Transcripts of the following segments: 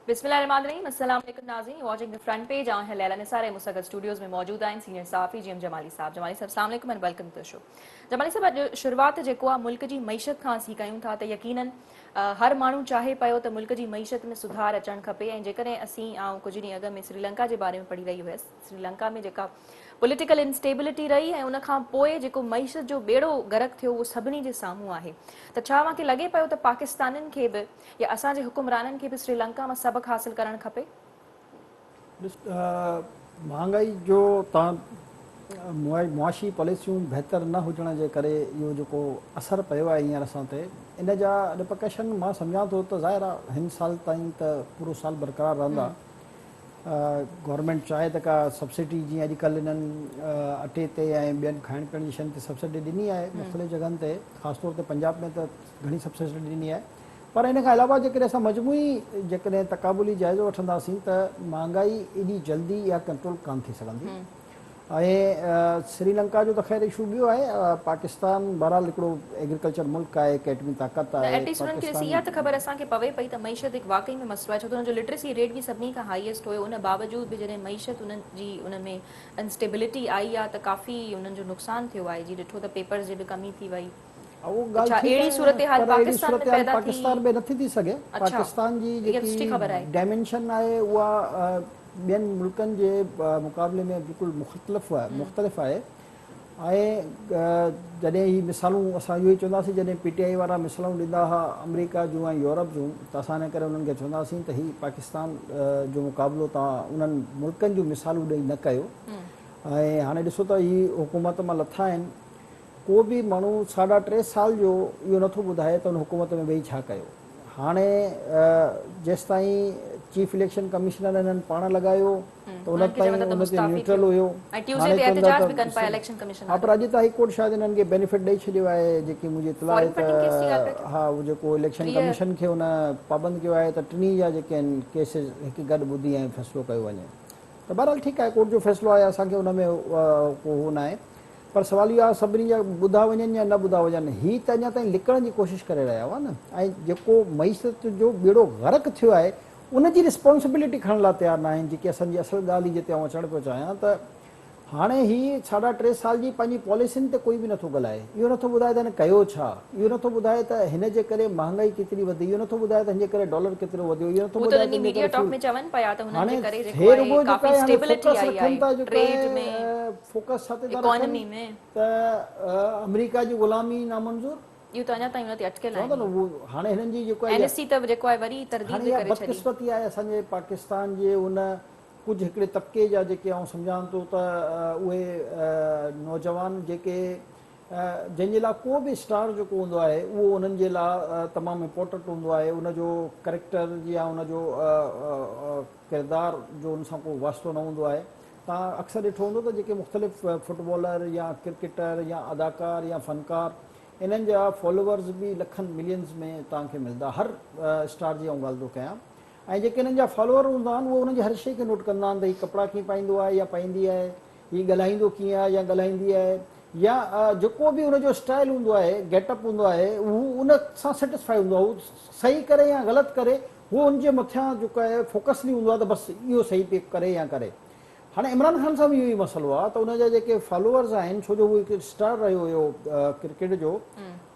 बिस्मिल्लाहिर्रहमानिर्रहीम अस्सलाम वालेकुम नाज़रीन वाचिंग द फ्रंट पेज आऊं हैं लैला निसार मुसगत स्टूडियोज़ में मौजूद आहिनि सीनियर सहाफ़ी जीएम जमाली साहब अस्सलाम वालेकुम and welcome to the show. Jamali साहब अॼु शुरूआत जेको आहे मुल्क जी मईशत खां असीं कयूं था त यकीनन हर माण्हू चाहे पियो त मुल्क जी मईशत में सुधार अचणु खपे ऐं जेकॾहिं असीं कुझु ॾींहं अॻु में श्रीलंका जे बारे में पढ़ी रही हुयसि श्रीलंका में जेका पॉलिटिकल इंस्टेबिलिटी रही ऐं उन खां पोइ जेको मईशत जो बेड़ो गर्क थियो उहो सभिनी जे साम्हूं आहे त छा मूंखे लॻे पियो त पाकिस्तानियुनि खे बि या असांजे हुकुमराननि खे बि श्रीलंका मां सबक़ हासिल करणु खपे। महांगाई जो मुआशी पॉलिसियूं बहितर न हुजण जे करे इहो जेको असरु पियो आहे हींअर असां ते इन जा रिपकशन मां सम्झां थो त ज़ाहिर आहे हिन साल ताईं त पूरो साल बरक़रार रहंदा। गवर्नमेंट चाहे त का सब्सिडी जीअं अॼुकल्ह इन्हनि अटे ते ऐं ॿियनि खाइण पीअण जी शयुनि ते सब्सिडी ॾिनी आहे मुख़्तलिफ़ जॻहनि ते, ख़ासि तौर ते पंजाब में त घणी सब्सिडी ॾिनी आहे। पर इन खां अलावा जेकॾहिं असां मजमूई जेकॾहिं तक़ाबुली जाइज़ो वठंदासीं त महांगाई एॾी जल्दी इहा कंट्रोल कान थी सघंदी। ऐं श्रीलंका जो त ख़ैर इशू ॿियो आहे। पाकिस्तान बहरहाल हिकिड़ो एग्रीकल्चर मुल्क आहे, एक एटमी ताक़त आहे। एटलीस्ट उन्हनि खे इहा त ख़बर असांखे पवे पई त मईशत हिकु वाक़ई में मसलो आहे छो त हुनजो लिटरेसी रेट बि सभिनी खां हाईएस्ट हुयो। उन बावजूद बि जॾहिं मईशत उन्हनि जी उन में अनस्टेबिलिटी आई आहे त काफ़ी उन्हनि जो नुक़सानु थियो आहे। जी ॾिठो त पेपर्स जी बि कमी थी वई। अहिड़ी सूरत हाल पाकिस्तान में नथी थी सघे। पाकिस्तान जी जेकी डायमेंशन आहे उहा ॿियनि मुल्कनि जे मुक़ाबले में बिल्कुलु मुख़्तलिफ़ आहे। ऐं जॾहिं ही मिसालूं असां इहो ई चवंदासीं जॾहिं PTI वारा मिसालूं ॾींदा हुआ अमेरिका जूं ऐं यूरोप जूं त असां इन करे उन्हनि खे चवंदासीं त हीउ पाकिस्तान जो मुक़ाबिलो तव्हां उन्हनि मुल्कनि जूं मिसालूं ॾेई न कयो। ऐं हाणे ॾिसो त ही हुकूमत मां लथा आहिनि, को बि माण्हू 3.5 साल जो इहो नथो ॿुधाए त उन हुकूमत में वेही छा कयो। हाणे जेसिताईं चीफ इलेक्शन कमिश्नर हिननि पाण लॻायो त उन ताईं उन ते न्यूट्रल हुयो। हा पर अॼु त हाई कोर्ट शायदि हिननि खे बेनिफिट ॾेई छॾियो आहे। जेकी मुंहिंजी इतलाह आहे त हा उहो जेको इलेक्शन कमीशन खे हुन पाबंद कयो आहे त टिनी जा जेके आहिनि केसिस हिकु गॾु ॿुधी ऐं फ़ैसिलो कयो वञे। त बहरहाल ठीकु आहे, कोर्ट जो फ़ैसिलो आहे, असांखे हुन में को उहो न आहे। पर सवाल इहो आहे सभिनी जा ॿुधा वञनि या न ॿुधा वञनि, हीअ त अञा ताईं लिकण जी कोशिशि करे रहिया हुआ न। ऐं जेको मईशत जो बेड़ो गर्क थियो आहे उनजी रिस्पॉन्सिबिलिटी खणण लाइ तयारु न आहिनि। जेकी असांजी असुलु ॻाल्हि जिते आउं अचणु पियो चाहियां त हाणे हीअ 3.5 साल जी पंहिंजी पॉलिसियुनि ते कोई बि नथो ॻाल्हाए। इहो नथो ॿुधाए त हिन कयो छा, इहो नथो ॿुधाए त हिन जे करे महांगाई केतिरी वधी, इहो नथो ॿुधाए त हिन जे करे डॉलर केतिरो वधियो, इहो नथो ॿुधाए फोकस छा ते था रखनि त अमेरिका जी ग़ुलामी नामंज़ूर। इहो त अञा ताईं उन ते अटकियल आहे। हाणे हिननि जी जेको आहे बदकिस्मती आहे असांजे पाकिस्तान जे उन कुझु हिकिड़े तबिके जा जेके आउं सम्झां थो त उहे नौजवान जेके जंहिंजे लाइ को बि स्टार जेको हूंदो आहे उहो उन्हनि जे लाइ तमामु इम्पोर्टेंट हूंदो आहे। उनजो करेक्टर या उनजो किरदारु जो उन सां को वास्तो न हूंदो आहे। तव्हां अक्सर ॾिठो हूंदो त जेके मुख़्तलिफ़ फुटबॉलर या क्रिकेटर या अदाकार या फ़नकार इन्हनि जा फॉलोवर्स बि लखनि मिलियंस में तव्हांखे मिलंदा। हर स्टार जी आउं ॻाल्हि थो कयां। ऐं जेके हिननि जा फॉलोवर हूंदा आहिनि उहे हुनजी हर शइ खे नोट कंदा आहिनि त हीउ कपिड़ा कीअं पाईंदो आहे या पाईंदी आहे, हीउ ॻाल्हाईंदो कीअं आहे या ॻाल्हाईंदी आहे, या जेको बि हुनजो स्टाइल हूंदो आहे, गेटअप हूंदो आहे, उहो उन सां सेटिस्फाई हूंदो आहे। उहो सही करे या ग़लति करे उहो हुनजे मथां जेको आहे फोकस न हूंदो आहे त बसि इहो सही पे करे या करे। हाणे इमरान ख़ान सां बि इहो ई मसइलो आहे त उनजा जेके फॉलोवर्स आहिनि, छो जो उहो हिकु स्टार रहियो हुयो क्रिकेट जो,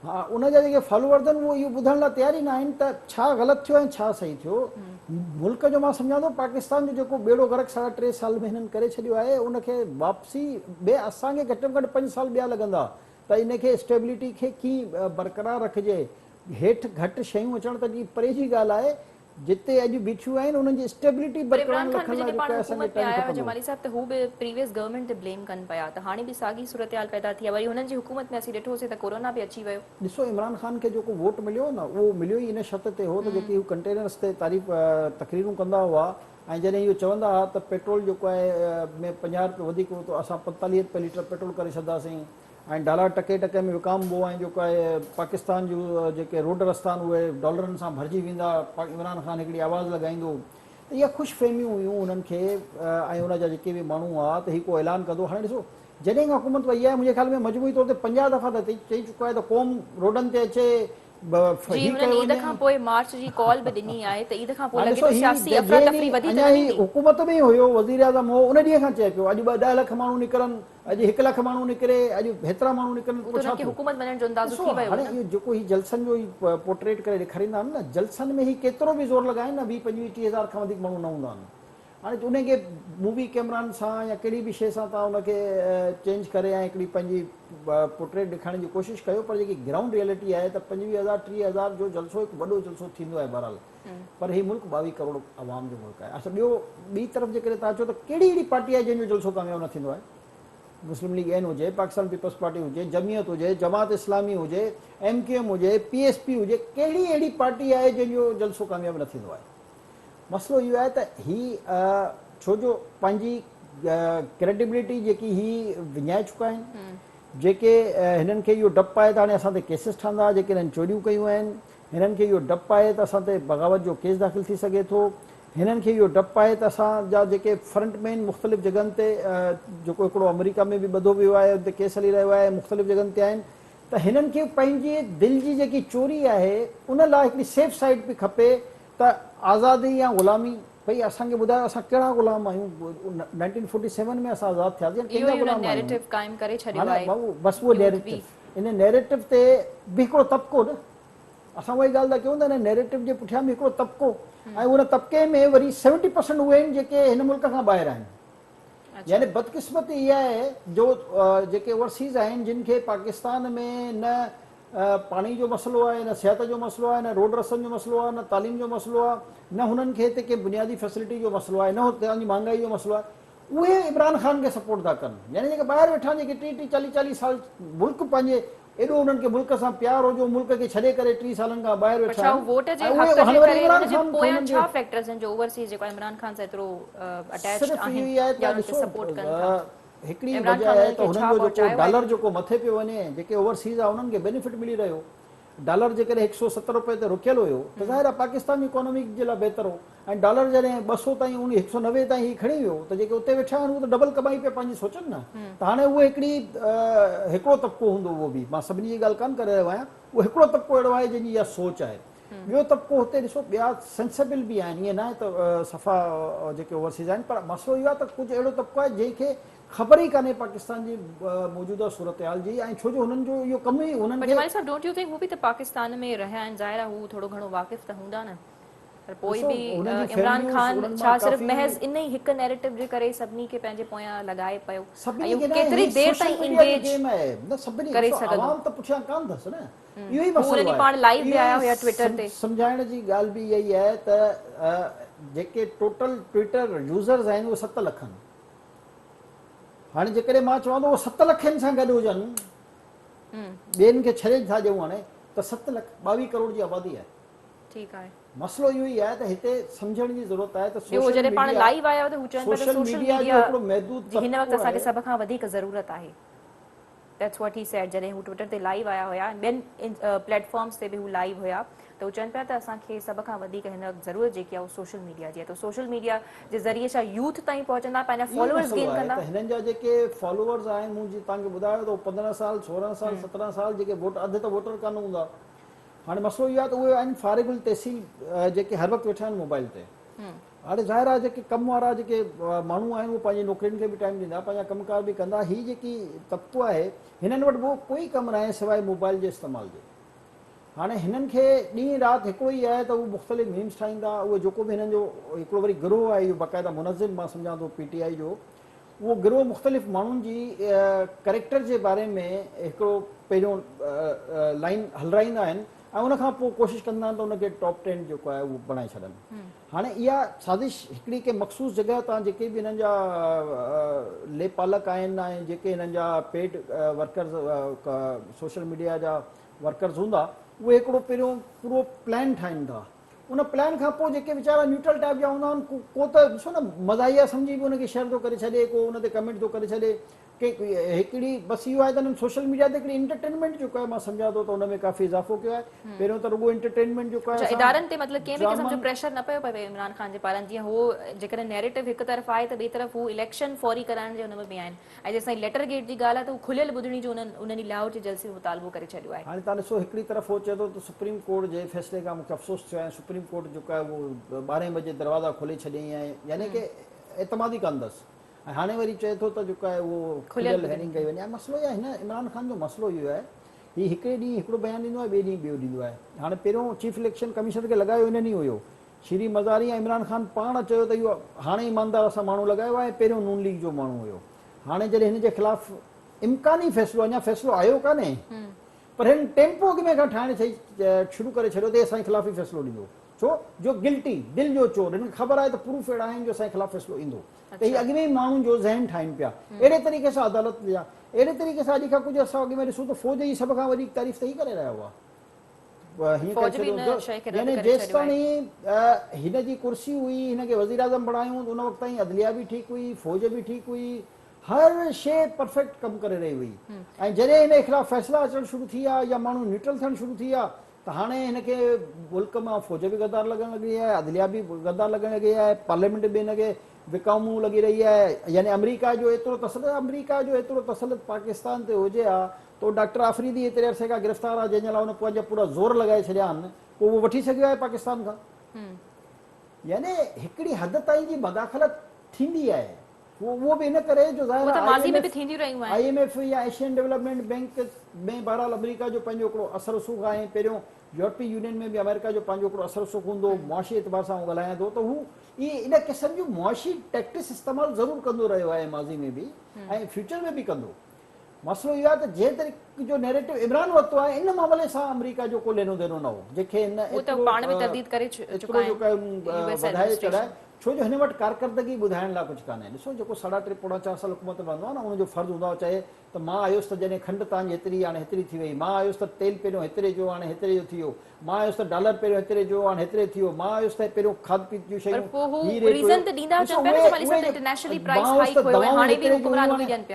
हा उनजा जेके फॉलोवर्स आहिनि उहे इहो ॿुधण लाइ तयार ई न आहिनि त छा ग़लति थियो ऐं छा सही थियो। मुल्क जो मां सम्झां थो पाकिस्तान जो जेको बेड़ो गर्क 3.5 साल में हिननि करे छॾियो आहे उनखे वापसी ॿिए असांखे घटि में घटि 5 साल ॿिया लॻंदा त इनखे स्टेबिलिटी खे कीअं बरक़रार रखिजे। हेठि घटि शयूं अचण त जी परे जी ॻाल्हि आहे, जिते अॼु बीठियूं आहिनि उन्हनि जी स्टेबिलिटी बरक़रार रखण लाइ जमाली साहब त हू बि प्रीवियस गवर्नमेंट ते ब्लेम कनि पिया त हाणे बि साॻी सूरत हाल पैदा थी आहे। वरी हुननि जी हुकूमत में असीं ॾिठोसीं त कोरोना बि अची वियो। ॾिसो इमरान ख़ान खे जेको वोट मिलियो न उहो मिलियो ई इन शर्त ते हो त जेकी हू कंटेनर्स ते तक़रीरूं कंदा हुआ ऐं जॾहिं इहो चवंदा हुआ त पेट्रोल जेको आहे में 50 रुपए वधीक हो त असां 45 रुपए लीटर पेट्रोल करे छॾंदासीं ऐं डॉलर टके टके में विकामबो ऐं जेको आहे पाकिस्तान जूं जेके रोड रस्ता आहिनि उहे डॉलरनि सां भरिजी वेंदा। इमरान ख़ान हिकिड़ी आवाज़ु लॻाईंदो त इहा ख़ुशि फ़हमियूं हुयूं उन्हनि खे ऐं उनजा जेके बि माण्हू हुआ त हीउ को ऐलान कंदो। हाणे ॾिसो जॾहिं खां हुकूमत वई आहे मुंहिंजे ख़्याल में मजबूरी तौर ते 50 दफ़ा त चई चुको आहे त क़ौम रोडनि ते अचे, जी हुननि ईद खां पोइ मार्च जी कॉल बि ॾिनी आहे त ईद खां पोइ लॻे थो सियासी अफ़रा तफ़री वधी त न वेंदी। हुकूमत में हुयो वज़ीर आज़म हो उन ॾींहं खां चए पियो अॼु 10 लख माण्हू निकिरनि, अॼु 1 लख माण्हू निकिरे, अॼु हेतिरा माण्हू निकिरनि। हुकूमत वञण जो अंदाज़ो थी वियो हाणे इहो जेको ही जलसनि जो ही पोर्ट्रेट करे ॾेखारींदा आहिनि न, जलसनि में ही केतिरो बि ज़ोर लॻाइनि न 20-25-30 खां वधीक माण्हू न हूंदा आहिनि। हाणे उनखे मूवी कैमरानि सां या कहिड़ी बि शइ सां तव्हां उनखे चेंज करे ऐं हिकिड़ी पंहिंजी पोर्ट्रेट ॾेखारण जी कोशिशि कयो, पर जेकी ग्राउंड रियलिटी आहे त 25,000-30,000 जो जलसो हिकु वॾो जलसो थींदो आहे बहरहाल, पर हीउ मुल्क 22 करोड़ आवाम जो मुल्क आहे। अच्छा ॿी तरफ़ जेकॾहिं तव्हां चओ त कहिड़ी अहिड़ी पार्टी आहे जंहिंजो जलसो कामयाबु न थींदो आहे? मुस्लिम लीग एन हुजे, पाकिस्तान पीपल्स पार्टी हुजे, जमियत हुजे, जमात इस्लामी हुजे, MQM हुजे, PSP हुजे, कहिड़ी अहिड़ी पार्टी आहे जंहिंजो जलसो कामयाबु न थींदो आहे? मसइलो इहो आहे त ही छो जो पंहिंजी क्रेडिबिलिटी जेकी ही विञाए चुका आहिनि, जेके हिननि खे इहो डपु आहे त हाणे असां ते केसिस ठहंदा, जेके हिननि चोरियूं कयूं आहिनि हिननि खे इहो डपु आहे त असां ते बग़ावत जो केस दाख़िल थी सघे थो, हिननि खे इहो डपु आहे त असांजा जेके फ्रंटमैन मुख़्तलिफ़ जॻहनि ते जेको हिकिड़ो अमेरिका में बि ॿधो वियो आहे उते केस हली रहियो आहे, मुख़्तलिफ़ जॻहनि ते आहिनि, त हिननि खे पंहिंजी दिलि जी जेकी चोरी आहे उन लाइ हिकिड़ी सेफ साइड बि खपे त आज़ादी या ग़ुलामी। भई असांखे ॿुधायो असां कहिड़ा ग़ुलाम आहियूं? 1947 में असां आज़ादु थियासीं, कंहिंजा ग़ुलाम आहियूं? बसि उहो नैरेटिव, इन नैरेटिव ते बि हिकिड़ो तबिको न, असां उहा ई ॻाल्हि था कयूं त हिन नैरेटिव जे पुठियां बि हिकिड़ो तबिको, ऐं उन तबिके में वरी 70% उहे आहिनि जेके हिन मुल्क खां ॿाहिरि आहिनि। यानी बदकिस्मती इहा आहे जो जेके ओवरसीज़ आहिनि जिन खे पाकिस्तान में न पाणी जो मसइलो आहे, न सिहत जो मसइलो आहे, न रोड रस्तनि जो मसइलो आहे, न तालीम जो मसइलो आहे, न हुननि खे हिते कंहिं बुनियादी फैसिलिटी जो मसइलो आहे, न हुतां जी महांगाई जो मसइलो आहे, उहे इमरान ख़ान खे सपोर्ट था कनि। यानी जेके ॿाहिरि वेठा जेके 30-40 साल मुल्क पंहिंजे एॾो उन्हनि खे मुल्क सां प्यार हुजो, मुल्क खे छॾे करे 3 सालनि खां ॿाहिरि वेठा हिकिड़ी वजह आहे त हुननि जो जेको डॉलर जेको मथे पियो वञे, जेके ओवरसीज़ आहे उन्हनि खे बेनिफिट मिली रहियो। डॉलर जेकॾहिं 170 रुपए ते रुकियल हुयो त ज़ाहिर आहे पाकिस्तान जी इकोनॉमी जे लाइ बहितर हो, ऐं डॉलर जॾहिं 200 ताईं 190 ताईं ही खणी वियो त जेके उते वेठा आहिनि उहे त डबल कमाई पिया पंहिंजी सोचनि न। त हाणे उहे हिकिड़ो तबिको हूंदो, उहो बि मां सभिनी जी ॻाल्हि कान करे रहियो आहियां, उहो हिकिड़ो तबिको अहिड़ो आहे जंहिंजी इहा सोच आहे। ॿियो तबिको हुते ॾिसो ॿिया सेंसेबल बि आहिनि, ईअं न आहे त सफ़ा जेके ओवरसीज़ आहिनि, पर मसइलो इहो आहे त कुझु अहिड़ो तबिको आहे जंहिंखे ख़बर ई कान्हे पाकिस्तान जी मौजूदा सूरत हाल जी, ऐं छो जो हुननि जो इहो कमु ई हुननि खे डोंट यू थिंक हू बि त पाकिस्तान में रहिया आहिनि, ज़ाहिर आहे हू थोरो घणो वाक़िफ़ त हूंदा न, पर पोइ बि इमरान ख़ान छा सिर्फ़ महज़ इन ई हिकु नैरेटिव जे करे सभिनी खे पंहिंजे पोयां लॻाए पियो, केतिरी देर ताईं एंगेज करे सघंदो? आवाम त पुठियां कान अथसि न, इहो ई मसइलो आहे। पाण लाइव बि आया हुया ट्विटर ते। सम्झाइण जी ॻाल्हि बि इहा ई आहे त जेके टोटल ट्विटर यूज़र्स आहिनि उहे 7 लख आहिनि। हाणे जेकॾहिं मां चवां थो 7 लखनि सां गॾु हुजनि, ॿियनि खे छॾे था ॾियूं हाणे त 7 लख 22 करोड़ जी आबादी आहे। ठीकु आहे, मसइलो इहो ई आहे त हिते सम्झण जी ज़रूरत आहे त सोशल मीडिया हिकिड़ो महदूद हिन वक़्तु असांखे सभ खां वधीक ज़रूरत आहे। That's what he said. जॾहिं हू ट्विटर ते लाइव आया हुया, ॿियनि प्लेटफॉर्म्स ते बि हू लाइव हुया, त हू चवनि पिया त असांखे सभ खां वधीक हिन वक़्तु ज़रूरत जेकी आहे उहा सोशल मीडिया जी आहे। त सोशल मीडिया जे ज़रिए छा यूथ ताईं पहुचंदा, पंहिंजा फॉलोअर्स गेन कंदा? हिननि जा जेके फॉलोअर्स आहिनि, मूं तव्हांखे ॿुधायो त 15 साल 16 साल 17 साल जेके अधु त वोटर कान हूंदा। हाणे मसइलो इहो आहे त उहे आहिनि फारिगुल तहसील जेके हर वक़्तु वेठा आहिनि मोबाइल ते। हाणे ज़ाहिर आहे जेके कम वारा जेके माण्हू आहिनि उहे पंहिंजी नौकरियुनि खे बि टाइम ॾींदा, पंहिंजा कमकार बि कंदा। हीअ जेकी तबिको आहे हिननि वटि उहो कोई कमु न आहे सवाइ मोबाइल जे इस्तेमाल जे। हाणे हिननि खे ॾींहुं राति हिकिड़ो ई आहे त उहे मुख़्तलिफ़ मीम्स ठाहींदा। उहे जेको बि हिननि जो हिकिड़ो वरी गिरोह आहे, इहो बाक़ाइदा मुनज़िम मां सम्झां थो PTI जो, उहो गिरोह मुख़्तलिफ़ माण्हुनि जी करेक्टर जे बारे में हिकिड़ो पहिरियों लाइन हलाईंदा आहिनि ऐं उनखां पोइ कोशिशि कंदा आहिनि त उनखे टॉप 10 जेको आहे उहो बणाए छॾनि। हाणे इहा साज़िश हिकिड़ी के मख़सूस जॻह तां जेके बि हिननि जा लेपालक आहिनि ऐं जेके हिननि जा पेड वर्कर्स सोशल मीडिया जा वर्कर्स हूंदा, उहे हिकिड़ो पहिरियों पूरो प्लान ठाहींदा। उन प्लान खां पोइ जेके वीचारा न्यूट्रल टाइप जा हूंदा आहिनि, को त ॾिसो न मज़ाहिया सम्झी बि उनखे शेयर थो करे छॾे, को उन ते कमेंट थो करे छॾे, हिकिड़ी बस इहो आहे त सोशल मीडिया ते हिकिड़ी एंटरटेनमेंट जेको आहे मां सम्झां थो त हुन में काफ़ी इज़ाफ़ो कयो आहे। पहिरियों त रुॻो एंटरटेनमेंट जेको आहे इदारनि ते मतिलबु कंहिं बि क़िस्म जो प्रेशर न पियो पवे इमरान ख़ान जे पारां, जीअं हो जेकॾहिं नैरेटिव हिकु तरफ़ आहे त ॿिए तरफ़ हू इलेक्शन फौरी कराइण जे हुन में बि आहिनि, ऐं जेसिताईं लेटर गेट जी ॻाल्हि आहे त हू खुलियल ॿुधणी जो उन्हनि लाहौर जे जलसे में मुतालबो करे छॾियो आहे। हाणे तव्हां ॾिसो हिकिड़ी तरफ़ हो चए थो त सुप्रीम कोर्ट जे फ़ैसिले खां मूंखे अफ़सोस थियो आहे, सुप्रीम कोर्ट जेको आहे उहो 12 बजे दरवाज़ा खोले छॾियईं ऐं यानी कि एतमादी कंदसि, ऐं हाणे वरी चए थो त जेको आहे उहो खुलियल हेरिंग कई वञे। मसइलो इहो आहे, हिन इमरान ख़ान जो मसइलो इहो आहे, हीउ हिकिड़े ॾींहुं हिकिड़ो बयानु ॾींदो आहे, ॿिए ॾींहुं ॿियो ॾींदो आहे। हाणे पहिरियों चीफ इलेक्शन कमीशनर खे लॻायो इन ॾींहुं हुयो, श्री मज़ारी ऐं इमरान ख़ान पाण चयो त इहो हाणे ईमानदार असां माण्हू लॻायो आहे, पहिरियों नून लीग जो माण्हू हुयो। हाणे जॾहिं हिन जे ख़िलाफ़ु इम्कानी फ़ैसिलो, अञा फ़ैसिलो आयो कान्हे, पर हिन टेम्पो अॻ में खां ठाहिण शुरू करे छॾियो त असांजे ख़िलाफ़ ई फ़ैसिलो ॾींदो, छो जो गिल्टी दिलि जो चोर, हिनखे ख़बर आहे त प्रूफ अहिड़ा आहिनि जो असांजे ख़िलाफ़ फ़ैसिलो ईंदो, त हीअ अॻ में ई माण्हुनि जो ज़हन ठाहिनि पिया। अहिड़े तरीक़े सां अदालत जा अहिड़े तरीक़े सां अॼु खां कुझु असां अॻ में ॾिसूं त फ़ौज जी सभ खां वॾी तारीफ़ त ई करे रहिया हुआ, यानी जेसि ताईं हिन जी कुर्सी हुई, हिनखे वज़ीर आज़म बणायूं उन वक़्त ताईं अदलिया बि ठीकु हुई, फ़ौज बि ठीकु हुई, हर शइ परफेक्ट कमु करे रही हुई। ऐं जॾहिं हिन जे ख़िलाफ़ फ़ैसिला अचणु शुरू थी विया या माण्हू न्यूट्रल थियणु शुरू थी विया त हाणे हिनखे मुल्क मां फ़ौज बि गद्दार लॻणु लॻी आहे, अदलिया बि गद्दार लॻणु लॻी आहे, पार्लियामेंट बि हिनखे विकामूं लॻी रही आहे। यानी अमेरिका जो एतिरो तसलुत पाकिस्तान ते हुजे हा त डॉक्टर आफरीदी एतिरे अरसे खां गिरफ़्तार आहे, जंहिंजे लाइ हुन पंहिंजा पूरा ज़ोर लॻाए छॾिया आहिनि, पोइ उहो वठी सघियो आहे पाकिस्तान खां। यानी हिकिड़ी हद ताईं जी मदाख़लत थींदी आहे, वो भी इन करे जो IMF या एशियन डेवलपमेंट बैंक में बहरहाल अमेरिका जो पंहिंजो हिकिड़ो असर रसूख़ आहे, पहिरियों यूरोपीय यूनियन में बि अमेरिका जो पंहिंजो हिकिड़ो असर रसूख़ हूंदो, मुआशी एतबार सां ॻाल्हायां थो त हू इन क़िस्म जूं मुआशी टैक्टिक्स इस्तेमालु ज़रूरु कंदो रहियो आहे माज़ी में बि ऐं फ्यूचर में बि कंदो। मसइलो इहो आहे त जंहिं तरीक़े जो नैरेटिव इमरान वरितो आहे, इन मामले सां अमेरिका जो को लेनो देनो न हो, जंहिंखे हिन वधाए चढ़ाए, छो जो हिन वटि कारकर्दगी ॿुधाइण लाइ कुझु कान्हे। ॾिसो जेको 3.5 पोणा 4 साल हुकूमत रहंदो आहे न, उनजो फर्ज़ु हूंदो आहे चए त मां आयुसि त जॾहिं खंडु तव्हांजी हेतिरी हाणे हेतिरी थी वई, मां आयुसि त तेल पहिरियों हेतिरे जो हाणे हेतिरे जो थी वियो, मां आयुसि त डॉलर पहिरियों हेतिरे जो हाणे हेतिरे थी वियो, मां आयुसि त पहिरियों खाद पीत जूं शयूं,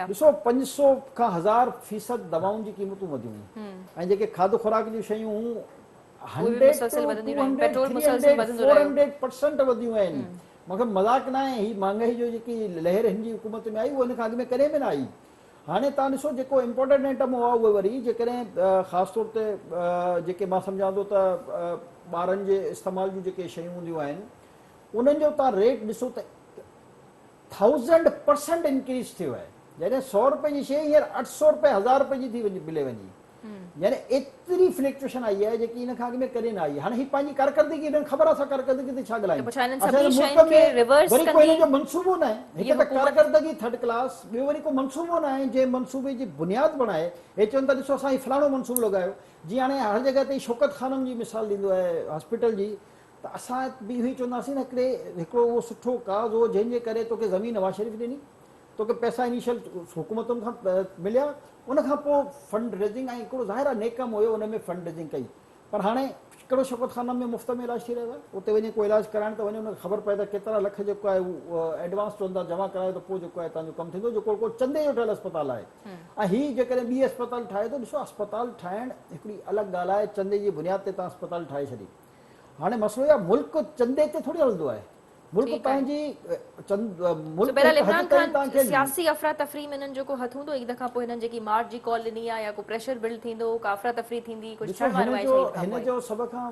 ॾिसो 500 खां 1000% दवाउनि जी क़ीमतूं वधियूं आहिनि, ऐं जेके खाद खुराक जूं शयूं 400% वधियूं आहिनि। मूंखे मज़ाक न आहे, हीअ महांगाई जो जेकी लहर हिन जी हुकूमत में आई उहा हिन खां अॻ में कॾहिं बि न आई। हाणे तव्हां ॾिसो जेको इम्पोर्टेंट आइटम हुआ उहे वरी जेकॾहिं ख़ासि तौर ते जेके मां सम्झां थो त ॿारनि जे इस्तेमाल जूं जेके शयूं हूंदियूं आहिनि उन्हनि जो तव्हां रेट ॾिसो त 1000% इंक्रीज़ थियो आहे, जॾहिं 100 रुपए जी शइ हींअर 800 रुपए 1000 रुपए जी थी मिले वञी, यानी एतिरी फ्लक्चुएशन आई आहे जेकी इन खां अॻ में कॾहिं न आई। हाणे हीअ पंहिंजी कारकर्दगी, हिननि ख़बर आहे असां कारकर्दगी ते छा ॻाल्हायूं, वरी कोई हिन जो मनसूबो न आहे, हिकु त कारकर्दगी थर्ड क्लास, ॿियो वरी को मनसूबो न आहे जंहिं मनसूबे जी बुनियादु बणाए। हे चवनि था ॾिसो असां हीउ फलाणो मनसूबो लॻायो, जीअं हाणे हर जॻह ते शौकत ख़ानम जी मिसाल ॾींदो आहे हॉस्पिटल जी, त असां बि इहो ई चवंदासीं न हिकिड़ो उहो सुठो काज़ हो जंहिंजे करे तोखे ज़मीन नवाज़ शरीफ़ ॾिनी, तोखे पैसा इनिशियल हुकूमतुनि खां मिलिया, उनखां पोइ फंड रेज़िंग, ऐं हिकिड़ो ज़ाहिर आहे नेकम हुयो उन में फंड रेज़िंग कई, पर हाणे हिकिड़ो शौकत ख़ानम में मुफ़्त में इलाजु थी रहियो आहे, उते वञी को इलाजु कराइण त वञे, उनखे ख़बर पए त केतिरा लख जेको आहे उहो एडवांस चवंदा जमा करायो त पोइ जेको आहे तव्हांजो कमु थींदो, जेको को चंदे जो ठहियलु अस्पताल आहे। ऐं हीअ जेकॾहिं ॿी अस्पताल ठाहे थो, ॾिसो अस्पताल ठाहिणु हिकिड़ी अलॻि ॻाल्हि आहे, चंदे जी बुनियाद ते तव्हां अस्पताल ठाहे छॾी। हाणे मसइलो इहो आहे मुल्क चंदे ते थोरी हलंदो आहे, मुल्क पंहिंजी सियासी अफ़रा तफ़री में हिननि जो को हथ हूंदो, हिन खां पोइ हिननि जेकी मार्च जी कॉल ॾिनी आहे या को प्रेशर बिल्ड थींदो, का अफ़रा तफ़री थींदी, हिन जो सभ खां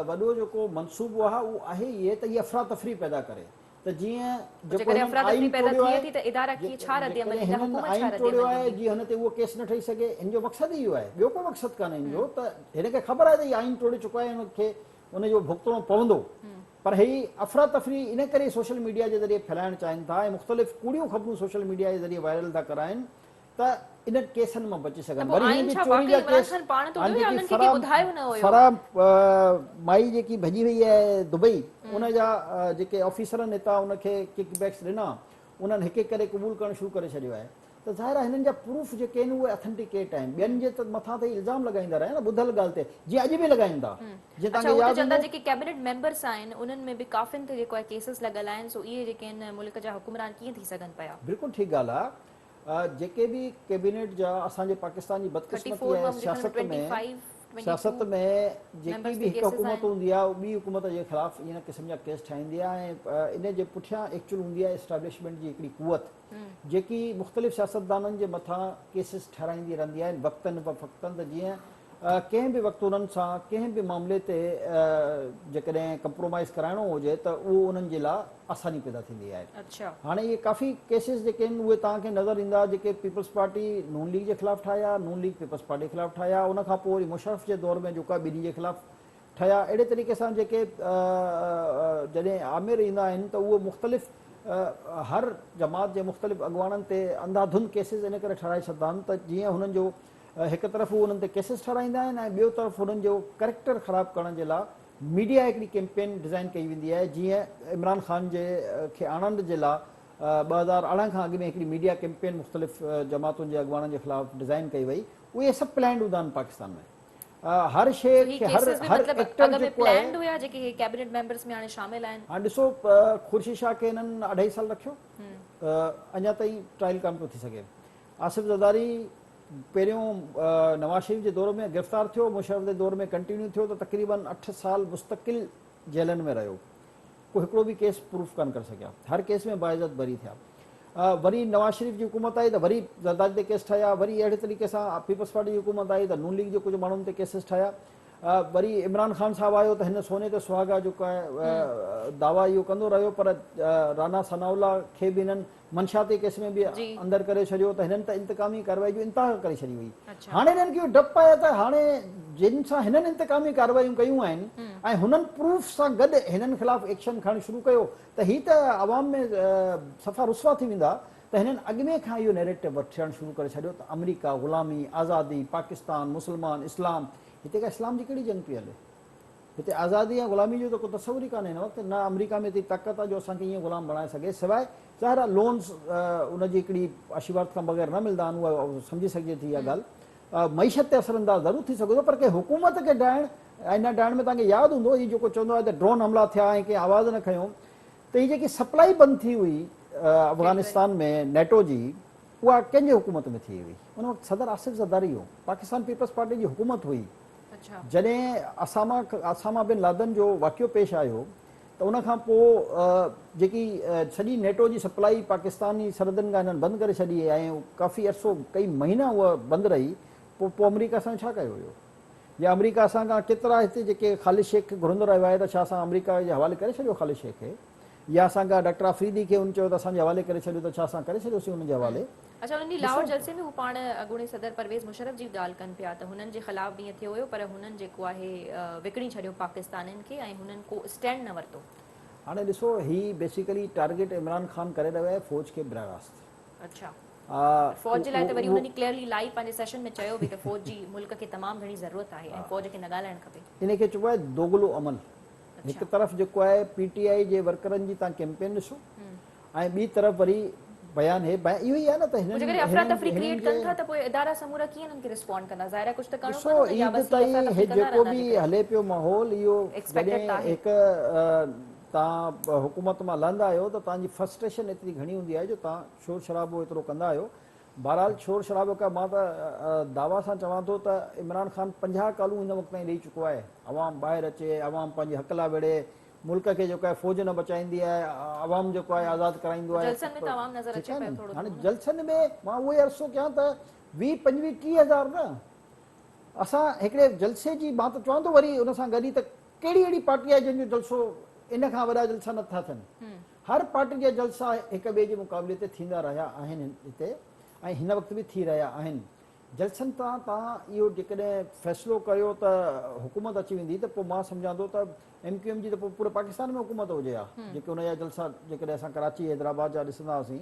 वॾो जेको मनसूबो आहे उहो आहे इहे त हीअ अफ़रा तफ़री पैदा करे, त जीअं आईन तोड़ियो आहे जीअं हुन ते उहो केस न ठही सघे, हिन जो मक़सदु इहो आहे, ॿियो को मक़सदु कान्हे हिन जो, त हिनखे ख़बर आहे त हीअ आईन तोड़े चुको आहे, हुनखे हुनजो भुगतणो पवंदो, पर ही अफ़रा तफ़री इन करे सोशल मीडिया जे ज़रिए फैलाइणु चाहिनि था ऐं मुख़्तलिफ़ कूड़ियूं ख़बरूं सोशल मीडिया जे ज़रिए वायरल था कराइनि त इन केसनि मां बची सघनि। फराह माई जेकी भॼी वई आहे दुबई, उन जा जेके ऑफिसरनि हितां उनखे किकबैक्स ॾिना, उन्हनि हिकु हिकु करे क़बूल करणु शुरू करे छॾियो आहे, त ज़ाहिर आहे हिननि जा प्रूफ जेके आहिनि उहे ऑथेंटिकेट आहिनि, ॿियनि जे मथां ते इल्ज़ाम लॻाईंदा रहिया न ॿुधल ॻाल्हि ते, जीअं अॼु बि लॻाइनि था। जेके कैबिनेट मेंबर्स आहिनि उन्हनि में बि काफ़िनि ते जेको आहे केसेस लॻल आहिनि, सो इहे जेके आहिनि मुल्क जा हुकुमरान कीअं थी सघनि पिया? बिल्कुलु ठीकु ॻाल्हि आहे। जेके भी कैबिनेट जा असांजे पाकिस्तान जी बदकिस्मती आहे सियासत में जेकी भी हिकु हुकूमत हूंदी आहे ॿी हुकूमत जे ख़िलाफ़ इन क़िस्म जा केस ठाहींदी आहे ऐं इन जे पुठियां एक्चुअल हूंदी आहे एस्टेब्लिशमेंट जी हिकिड़ी कुवत जेकी मुख़्तलिफ़ सियासतदाननि जे मथां केसिस ठाराईंदी रहंदी आहे वक़्तनि ब फ़क़्तनि त जीअं कंहिं बि वक़्तु उन्हनि सां कंहिं बि मामले ते जेकॾहिं कंप्रोमाइज़ कराइणो हुजे त उहो उन्हनि जे लाइ आसानी पैदा थींदी आहे। हाणे इहे काफ़ी केसिस जेके आहिनि उहे तव्हांखे नज़र ईंदा जेके पीपल्स पार्टी नून लीग जे ख़िलाफ़ु ठाहिया नून लीग पीपल्स पार्टी जे ख़िलाफ़ु ठाहिया उन खां पोइ वरी मुशर्रफ जे दौर में जेको आहे ॿिन्ही जे ख़िलाफ़ु ठाहिया अहिड़े तरीक़े सां जेके जॾहिं आमिर ईंदा आहिनि त उहो मुख़्तलिफ़ हर जमात जे मुख़्तलिफ़ अॻुवाननि ते अंधाधुंध केसिस इन करे ठाराए छॾंदा आहिनि त जीअं हुननि जो हिकु तरफ़ उहे उन्हनि ते केसिस ठाराईंदा आहिनि ऐं ॿियो तरफ़ हुननि जो कैरेक्टर ख़राबु करण जे लाइ मीडिया हिकिड़ी कैंपेन डिज़ाइन कई वेंदी आहे जीअं इमरान ख़ान जे खे आणण जे लाइ 2018 खां अॻु में हिकिड़ी मीडिया कैंपेन मुख़्तलिफ़ जमातुनि जे अॻुवाननि जे ख़िलाफ़ु डिज़ाइन कई वई उहे सभु प्लैंड हूंदा आहिनि पाकिस्तान में हर शइ खे हर एक्टर जेको आहे कैबिनेट मेंबर्स में हाणे शामिल आहिनि। हाणे ॾिसो खुर्शीद शाह खे हिननि 2.5 साल रखियो अञा ताईं ट्रायल कान पियो थी सघे। आसिफ ज़रदारी पहिरियों नवाज़ शरीफ़ जे दौर में गिरफ़्तार थियो मुशर्रफ जे दौर में कंटिन्यू थियो त तक़रीबन 8 साल मुस्तक़िल जेलनि में रहियो को हिकिड़ो बि केस प्रूफ कान करे सघिया हर केस में बाइज़त बरी थिया। वरी नवाज़ शरीफ़ जी हुकूमत आई त वरी ज़रदारी ते केस ठाहिया वरी अहिड़े तरीक़े सां पीपल्स पार्टी जी हुकूमत आई त नून लीग जे कुझु माण्हुनि ते केसिस ठाहिया वरी इमरान ख़ान साहब आयो त हिन सोने ते सुहागा जेको आहे दावा इहो कंदो रहियो पर राना सनाउल्ला खे बि हिननि मंशाती केस में बि अंदरि करे छॾियो त हिननि त इंतकामी कार्रवाई जो इंतिहा करे छॾी हुई। हाणे हिननि खे डपु आहे त हाणे जिन सां हिननि इंतकामी कार्रवायूं कयूं आहिनि ऐं हुननि प्रूफ सां गॾु हिननि ख़िलाफ़ु एक्शन खणणु शुरू कयो त हीअ त आवाम में सफ़ा रुसवा थी वेंदा त हिननि अॻु में खां इहो नैरेटिव वठणु शुरू करे छॾियो त अमरीका ग़ुलामी आज़ादी पाकिस्तान मुस्लमान इस्लाम हिते का इस्लाम जी कहिड़ी जंग पई हले हिते आज़ादी ऐं ग़ुलामी जो त को तस्वुर ई कान्हे हिन वक़्तु न अमरीका में एतिरी ताक़त आहे जो असांखे ईअं ग़ुलाम बणाए सघे सवाइ ज़ाहिर आहे लोन्स उनजी हिकिड़ी आशीर्वाद खां बग़ैर न मिलंदा आहिनि उहा सम्झी सघिजे थी इहा ॻाल्हि मईशत ते असरअंदाज़ ज़रूरु थी सघे थो पर कंहिं हुकूमत खे ॾाइण ऐं न ॾाइण में तव्हांखे यादि हूंदो हीउ जेको चवंदो आहे त ड्रोन हमला थिया ऐं कंहिं आवाज़ु न खयो त हीअ जेकी सप्लाई बंदि थी हुई अफ़गानिस्तान में नेटो जी उहा कंहिंजे हुकूमत में थी हुई उन वक़्तु सदर आसिफ ज़रदारी हो पाकिस्तान पीपल्स पार्टी जी हुकूमत हुई जॾहिं असामा बिन लादन जो वाक़ियो पेश आयो त उन खां पोइ जेकी सॼी नेटो जी सप्लाई पाकिस्तानी सरहदनि खां हिननि बंदि करे छॾी ऐं काफ़ी अरसो कई महीना उहा बंदि रही पोइ अमरीका सां छा कयो हुयो या अमरीका असां खां केतिरा हिते जेके ख़ालिद शेख खे घुरंदो रहियो आहे त छा असां अमरीका जे हवाले करे छॾियो ख़ालिद शेख खे या असांखां डॉक्टर अफरीदी खे हुन चयो त असांजे हवाले करे छॾियो त छा असां करे छॾियोसीं हुनजे हवाले। अच्छा उन लाहौर जलसे में हू पाण अॻूणे सदर परवेज़ मुशर्रफ जी ॻाल्हि कनि पिया त हुननि जे ख़िलाफ़ बि ईअं थियो हुयो पर हुननि जेको आहे विकिणी छॾियो पाकिस्तानियुनि खे ऐं हुननि को स्टैंड न वरितो। हाणे ॾिसो ही बेसिकली टारगेट इमरान ख़ान करे रहियो आहे फ़ौज खे बराह रास्त। अच्छा फ़ौज जे लाइ त वरी हुननि क्लियरली लाइव पंहिंजे सेशन में चयो बि त फ़ौज जी मुल्क खे तमामु घणी ज़रूरत आहे ऐं फ़ौज खे न ॻाल्हाइणु खपे इनखे चइबो आहे दोगलो अमल। हिकु तरफ़ जेको आहे पीटीआई जे वर्करनि जी तव्हां कैंपेन ॾिसो ऐं ॿी तरफ़ वरी बयान हे इहो ई आहे न त हिननि अफ़रा तफ़री क्रिएट कनि था त पोइ इदारा समूरा कीअं हिननि खे रिस्पॉन्ड कंदा ज़ाहिर आहे कुझु त करणो पवंदो ईद ताईं जेको बि हले पियो माहौल इहो जॾहिं हिकु तव्हां हुकूमत मां लहंदा आहियो त तव्हांजी फ्रस्ट्रेशन एतिरी घणी हूंदी आहे जो तव्हां शोर शराबो एतिरो कंदा आहियो। बहरहाल शोर शराबो खां मां त दावा सां चवां थो त इमरान ख़ान 50 कालूं हिन वक़्त ताईं ॾेई चुको आहे। अवाम ॿाहिरि अचे अवाम पंहिंजी हक़ लाइ विढ़े मुल्क खे जेको आहे फ़ौज न बचाईंदी आहे अवाम जेको आहे आज़ादु कराईंदो आहे। हाणे जलसनि में मां उहो ई अर्ज़ु कयां त 20-25-30 हज़ार न असां हिकिड़े जलसे जी मां त चवां थो वरी उन सां गॾु त कहिड़ी अहिड़ी पार्टी आहे जंहिंजो जलसो इन खां वॾा जलसा नथा थियनि। हर पार्टी जा जलसा हिक ॿिए जे मुक़ाबले ते थींदा रहिया आहिनि हिते ऐं हिन वक़्तु बि थी रहिया आहिनि। जलसनि तां तव्हां इहो जेकॾहिं फ़ैसिलो कयो त हुकूमत अची वेंदी त पोइ मां सम्झां थो त MQM जी त पोइ पूरे पाकिस्तान में हुकूमत हुजे हा जेके हुनजा जलसा जेकॾहिं असां कराची हैदराबाद जा ॾिसंदा हुआसीं।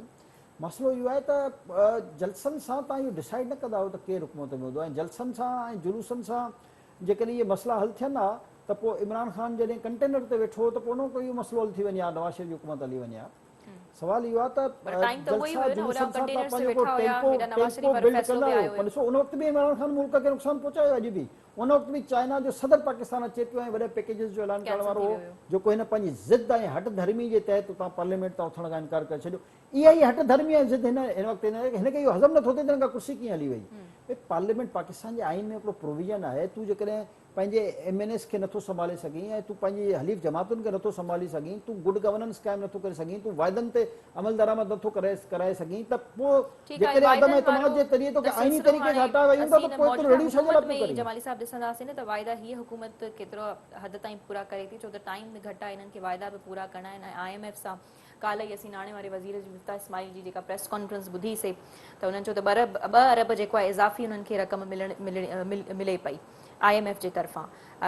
मसइलो इहो आहे त जलसनि सां तव्हां इहो डिसाइड न कंदा आहियो त केरु हुकूमत में हूंदो ऐं जलसनि सां ऐं जुलूसनि सां जेकॾहिं इहे मसइला हल थियनि हा त पोइ इमरान ख़ान जॾहिं कंटेनर ते वेठो त पोइ न कोई इहो मसइलो हल थी वञे हा नवाज़ शरीफ़ जी हुकूमत हली वञे हा। सवाल इहो आहे त ॾिसो उन वक़्तु बि इमरान ख़ान मुल्क खे नुक़सानु पहुचायो अॼु बि उन वक़्तु बि चाइना जो सदर पाकिस्तान अचे पियो ऐं वॾे पैकेजिस जो ऐलान करण वारो हो, जेको हिन पंहिंजी ज़िद ऐं हट धर्मी जे तहत उतां पार्लियामेंट तां उथण खां इनकार करे छॾियो। इहा ई हट धर्मी ऐं ज़िद हिन वक़्तु हिनखे इहो हज़म नथो थिए त हिन खां कुर्सी कीअं हली वई। पार्लियामेंट पाकिस्तान जे आइन में हिकिड़ो प्रोविजन आहे, तूं जेकॾहिं पंहिंजे MNS खे नथो संभाले सघीं ऐं तूं पंहिंजी हलीफ़ जमातुनि खे नथो संभाली सघीं, तूं गुड गवर्नेंस क़ाइमु नथो करे सघीं, तूं वाइदनि ते अमल दरामद नथो कराए सघीं, त पोइ जेकॾहिं अदम एतमाद जे ज़रिए तोखे आइनी तरीक़े सां हटाए वयूं त पोइ तूं रेडियो छो लाइ पियो करीं। जमाली साहब ॾिसंदासीं न त वाइदा हीअ हुकूमत केतिरो हद ताईं पूरा करे थी, छो त टाइम बि घटि आहे, इन्हनि खे वाइदा बि पूरा करणा आहिनि। ऐं IMF सां काल्ह ई असीं नाणे वारे वज़ीर जी मुफ्ता इस्माइल जी जेका प्रेस कॉन्फ्रेंस ॿुधीसीं त उन्हनि चयो त 2 अरब जेको आहे इज़ाफ़ी उन्हनि खे रक़म मिले पई IMF जे तरफ़ां,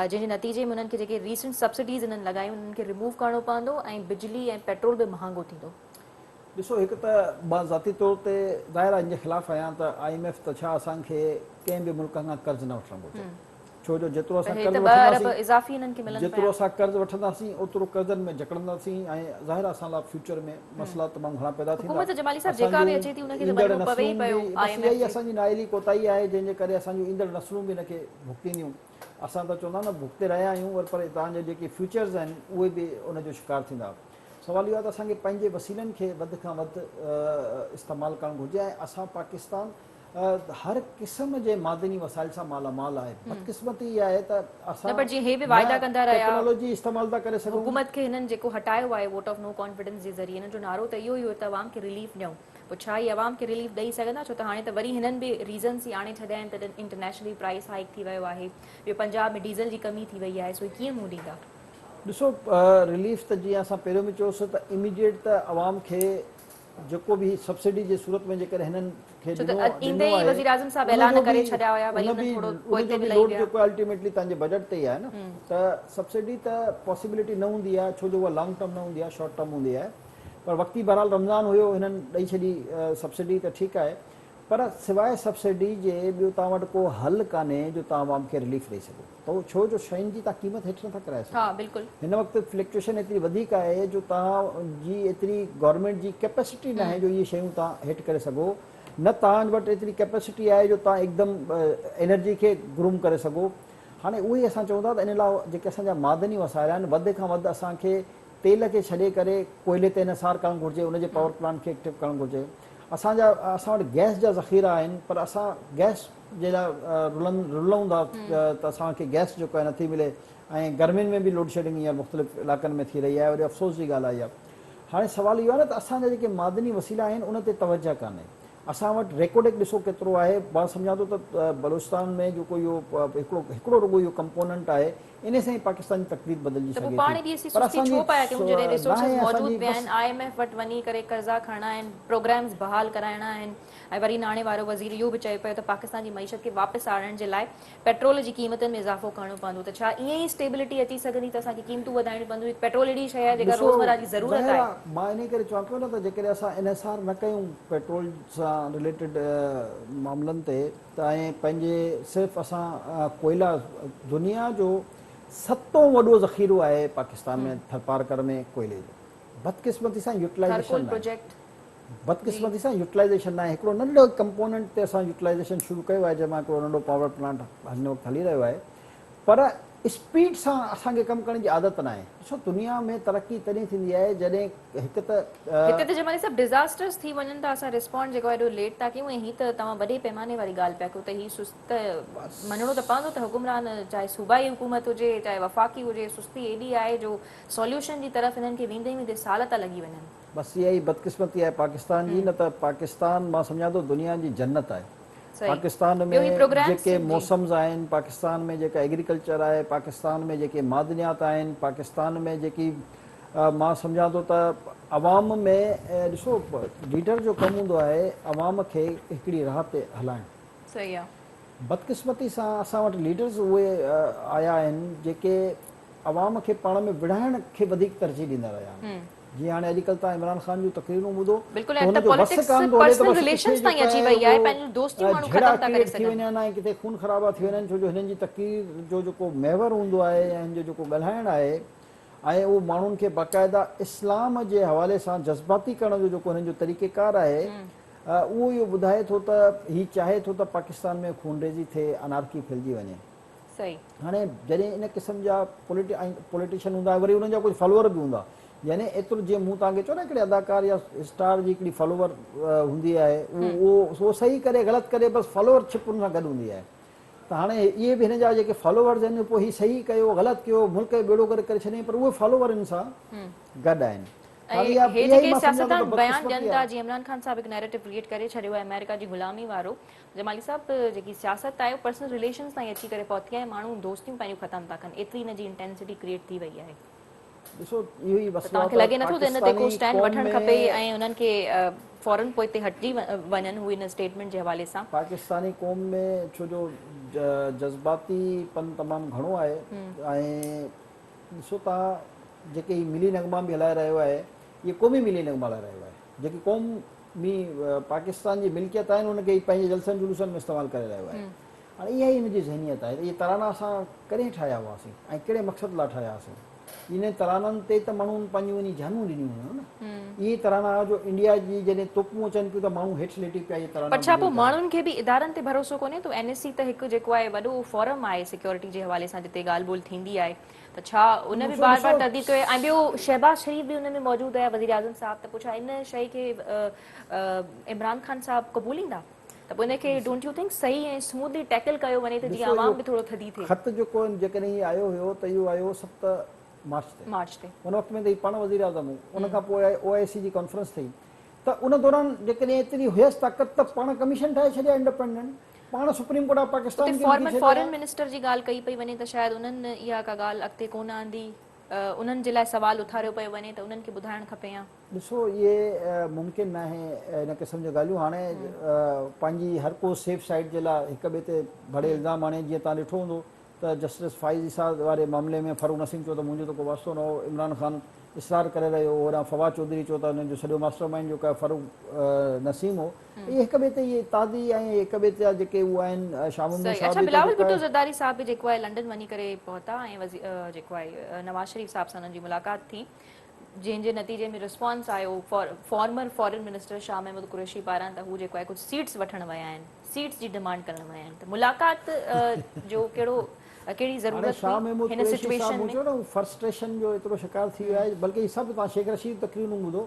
जंहिंजे नतीजे में उन्हनि खे जेके रीसेंट सब्सिडीज़ इन्हनि लॻायूं उन्हनि खे रिमूव करणो पवंदो ऐं बिजली ऐं पेट्रोल बि महांगो थींदो। ॾिसो, हिकु त मां ज़ाती तौर ते ज़ाहिर आहे इन जे ख़िलाफ़ु आहियां त IMF त छा असांखे कंहिं बि मुल्क खां कर्ज़ु न वठणु घुरिजे, छो जो जेतिरो असां कर्ज़ु वठंदासीं ओतिरो कर्ज़नि में जकड़ंदासीं ऐं ज़ाहिर आहे असां लाइ फ्यूचर में मसइला तमामु घणा पैदा थींदा। असांजी नाइली कोताही आहे जंहिंजे करे असांजूं ईंदड़ नस्लूं बि हिनखे भुगतींदियूं। असां त चवंदा न भुगते रहिया आहियूं, पर तव्हांजे जेके फ्यूचर्स आहिनि उहे बि उनजो शिकार थींदा। सवाल इहो आहे त असांखे पंहिंजे वसीलनि खे वधि खां वधि इस्तेमालु करणु घुरिजे ऐं असां पाकिस्तान हर क़िस्म जे मादनी वसाइल सां मालामाल आहे। बदकिस्मती इहा आहे त असां टेक्नोलॉजी इस्तेमालु था करे सघूं। हुकूमत खे हिननि जेको हटायो आहे वोट ऑफ नो कॉन्फिडेंस जे ज़रिए, हिननि जो नारो त इहो ई हो त अवाम खे रिलीफ ॾियूं, पोइ छा ई अवाम खे रिलीफ ॾेई सघंदा, छो त हाणे त वरी हिननि बि रीज़न्स ई आणे छॾिया आहिनि त इंटरनेशनली प्राइस हाइक थी वियो आहे, ॿियो पंजाब में डीज़ल जी कमी थी वई आहे, सो कीअं मुंहुं ॾींदा। ॾिसो, रिलीफ त जीअं असां पहिरियों बि चयोसीं त इमीडिएट त अवाम खे जेको बि सब्सिडी जे सूरत में जेकर हिननि खे अल्टीमेटली तव्हांजे बजट ते ई आहे न, त सब्सिडी त पॉसिबिलिटी न हूंदी आहे, छो जो उहा लॉन्ग टर्म न हूंदी आहे, शॉर्ट टर्म हूंदी आहे। पर वक़्ती बहरहाल रमज़ान हुयो, हिननि ॾेई छॾी सब्सिडी त ठीकु आहे, पर सवाइ सब्सिडी जे ॿियो तव्हां वटि को हल कान्हे जो तव्हां आवाम खे रिलीफ ॾेई सघो, त छो जो शयुनि जी तव्हां क़ीमत हेठि नथा कराए सघो। हिन वक़्तु फ्लक्चुएशन एतिरी वधीक आहे जो तव्हांजी एतिरी गवर्नमेंट जी कैपेसिटी न आहे जो इहे शयूं तव्हां हेठि करे सघो, न तव्हां वटि एतिरी कैपेसिटी आहे जो तव्हां हिकदमि एनर्जी खे ग्रूम करे सघो। हाणे उहे असां चऊं था त इन लाइ जेके असांजा मादनी वसाइल आहिनि वधि खां वधि असांखे तेल खे छॾे करे कोयले ते इनसार करणु घुरिजे, उनजे पावर प्लांट खे एक्टिव करणु घुरिजे। असां वटि गैस जा ज़ख़ीरा आहिनि, पर असां गैस जे लाइ रुलूं था त असांखे गैस जेको आहे नथी मिले ऐं गर्मियुनि में बि लोड शेडिंग हींअर मुख़्तलिफ़ इलाइक़नि में थी रही आहे। वरी अफ़सोस जी ॻाल्हि आहे इहा। हाणे सुवालु इहो आहे न त असांजा जेके मादनी वसीला आहिनि उन ते तवजह कान्हे। असां वटि रेकोडेक ॾिसो केतिरो आहे, मां सम्झां थो त बलूचिस्तान में जेको इहो हिकिड़ो रुगो इहो कंपोनेंट आहे, इन सां ई पाकिस्तान जी तकदीर बदिलजी सघे थी। प्रोग्राम्स बहाल कराइणा आहिनि ऐं वरी नाणे वारो वज़ीर इहो बि चए पियो त पाकिस्तान जी मईशत खे वापसि आणण जे लाइ पेट्रोल जी क़ीमतनि में इज़ाफ़ो करणो पवंदो, त छा ईअं ई स्टेबिलिटी अची सघंदी त असांखे क़ीमतूं वधाइणियूं पवंदियूं। पेट्रोल अहिड़ी शइ आहे जेका रोज़मर्रा जी ज़रूरत आहे। मां इन करे चवां पियो न त जेकॾहिं असां इनसार न कयूं पेट्रोल सां रिलेटेड मामलनि ते, त ऐं पंहिंजे सिर्फ़ु असां कोयला दुनिया जो 7हों वॾो ज़ख़ीरो आहे पाकिस्तान में थरपारकर में कोयले जो। बदकिस्मती सां यूटिलाइज़ेशन आहे, हिकिड़ो नंढो कंपोनेंट ते असां यूटिलाइज़ेशन शुरू कयो आहे, जंहिंमां हिकिड़ो नंढो पावर प्लांट हिन वक़्तु हली रहियो आहे, पर स्पीड सां असांखे कमु करण जी आदत न आहे। ॾिसो, दुनिया में तरक़ी तॾहिं थींदी आहे जॾहिं हिकु त जमाली साहब डिज़ास्टर्स थी वञनि त असां रिस्पॉन्ड जेको आहे एॾो लेट था कयूं, ऐं हीअ त तव्हां वॾे पैमाने वारी ॻाल्हि पिया कयो त हीअ सुस्त मञणो त पवंदो त हुकुमरान चाहे सूबाई हुकूमत हुजे चाहे वफ़ाक़ी हुजे, सुस्ती एॾी आहे जो सॉल्यूशन जी तरफ़ हिननि खे वेंदे वेंदे साल था लॻी वञनि। बसि इहा ई बदकिस्मती आहे पाकिस्तान जी, न त पाकिस्तान मां सम्झां थो दुनिया जी जन्नत आहे। पाकिस्तान में जेके मौसम्स आहिनि, पाकिस्तान में जेका एग्रीकल्चर आहे, पाकिस्तान में जेके मादनियात आहिनि, पाकिस्तान में जेकी मां सम्झां थो त अवाम में ॾिसो लीडर जो कमु हूंदो आहे अवाम खे हिकिड़ी राह ते हलाइणु। सही आहे। बदकिस्मती सां असां वटि लीडर्स उहे आया आहिनि जेके अवाम खे पाण में विढ़ाइण खे वधीक तरजीह ॾींदा रहिया आहिनि। जीअं हाणे अॼुकल्ह तव्हां इमरान ख़ान जूं तक़रीरूं ॿुधो, थी वञनि ऐं किथे खून ख़राबा थी वञनि, छो जो हिननि जी तक़रीर जो जेको महवर हूंदो आहे ऐं हिन जो जेको ॻाल्हाइणु आहे ऐं उहो माण्हुनि खे बाक़ाइदा इस्लाम जे हवाले सां जज़्बाती करण जो जेको हिननि जो तरीक़ेकार आहे, उहो इहो ॿुधाए थो त हीउ चाहे थो त पाकिस्तान में खूनरेज़ी थिए, अनारकी फैलिजी वञे। सही हाणे जॾहिं इन क़िस्म जा पॉलिटिशियन हूंदा वरी उन्हनि जा कुझु फॉलोअर बि हूंदा यानी एतिरो जीअं मूं तव्हांखे चयो न हिकिड़े अदाकार या स्टार जी हिकिड़ी फॉलोवर हूंदी आहे उहो सही करे ग़लति करे बसि फॉलोवर छिप हुन सां गॾु हूंदी आहे त हाणे इहे बि हिन जा जेके फॉलोवर्स आहिनि पोइ हीउ सही कयो ग़लति कयो मुल्क जो बेड़ो करे छॾियईं पर उहे फॉलोवर हिन सां गॾु आहिनि इमरान ख़ान साहब हिकु नैरेटिव क्रिएट करे छॾियो आहे अमेरिका जी ग़ुलामी वारो जमाली साहब जेकी सियासत आहे पर्सनल रिलेशन्स ताईं अची करे पहुती आहे माण्हू दोस्तियूं पंहिंजूं ख़तमु था कनि एतिरी हिन जी इंटेंसिटी क्रिएट थी वई आहे ॾिसो इहो ई मसइलो तव्हांखे लॻे नथो त इन ते को स्टैंड वठणु खपे ऐं उन्हनि खे फौरन पोइ हिते हटिजी वञनि हू इन स्टेटमेंट जे हवाले सां पाकिस्तानी क़ौम में छो जो जज़्बातीपन तमामु घणो आहे ऐं ॾिसो तव्हां जेके ही मिली नगमा बि हलाए रहियो आहे इहे क़ौमी मिली नगमा हलाए रहियो आहे जेकी क़ौमी पाकिस्तान जी मिल्कियत आहिनि उनखे पंहिंजे जलसनि जुलूसनि में इस्तेमालु करे रहियो आहे हाणे इहा ई हिनजी ज़हनियत आहे इहे तराना असां कॾहिं ठाहिया हुआसीं ऐं कहिड़े मक़सद लाइ ठाहिया हुआसीं इन तराननि ते त माण्हुनि पंहिंजूं वञी जानूं ॾिनियूं हुयूं न इहे तराना जो इंडिया जी जॾहिं तोपूं अचनि पियूं त माण्हू हेठि लेटी पिया इहे तराना पर छा पोइ माण्हुनि खे बि इदारनि ते भरोसो कोन्हे त NSC त हिकु जेको आहे वॾो फोरम आहे सिक्योरिटी जे हवाले सां जिते ॻाल्हि ॿोल्हि थींदी आहे त छा उन बि बार बार तर्दीद कयो ऐं ॿियो शहबाज शरीफ़ बि उन में मौजूदु आहे वज़ीर आज़म साहब त पोइ छा इन शइ खे इमरान ख़ान साहब क़बूलींदा त पोइ इनखे डोंट यू थिंक सही ऐं स्मूथली टैकल कयो वञे त जीअं आवाम बि थोरो थधी थिए ख़त जेको जेकॾहिं इहो आयो हुयो त इहो आयो 7 मार्च ते उन वक़्त में त पाण वज़ीर आज़म हो उन खां पोइ OIC जी कॉन्फ्रेंस थी त उन दौरान जेकॾहिं एतिरी हुयसि ताक़त त पाण कमीशन ठाहे छॾिया इंडिपेंडेंट पाण supreme court of Pakistan foreign minister जी ॻाल्हि कई पई वञे त शायदि उन्हनि इहा का ॻाल्हि अॻिते कोन आंदी उन्हनि जे लाइ सवाल उथारियो पियो वञे त उन्हनि खे ॿुधाइणु खपे या ॾिसो इहे मुमकिन न आहे इन क़िस्म जूं ॻाल्हियूं हाणे पंहिंजी हर को सेफ साइड जे लाइ हिक ॿिए ते भड़े इल्ज़ाम हाणे जीअं तव्हां ॾिठो हूंदो त जस्टिस फाइज़ ईसा वारे मामले में फारूक नसीम चयो त मुंहिंजो त को वास्तो न हो इमरान ख़ान इसरार करे रहियो हो होॾां फवाद चौधरी चयो त हुननि जो सॼो मास्टर माइंड जेको आहे फारूक नसीम हो इहे हिक ॿिए ते इहे ताज़ी ऐं हिक ॿिए जा जेके उहे आहिनि शामिल अच्छा बिलावल भुट्टो ज़रदारी साहब बि जेको आहे लंडन वञी करे पहुता ऐं जेको आहे नवाज़ शरीफ़ साहब सां हुननि जी मुलाक़ात थी जंहिंजे नतीजे में रिस्पॉन्स आयो former foreign minister Shah Mahmood Qureshi पारां त हू जेको आहे कुझु सीट्स वठण विया आहिनि सीट्स जी डिमांड करण विया आहिनि त मुलाक़ात जो कहिड़ी ज़रूरत हुई हिन सिचुएशन में फ्रस्ट्रेशन जो एतिरो शिकार थी वियो आहे बल्कि सभु तव्हां शेख रशीद तकरीरूं ॿुधो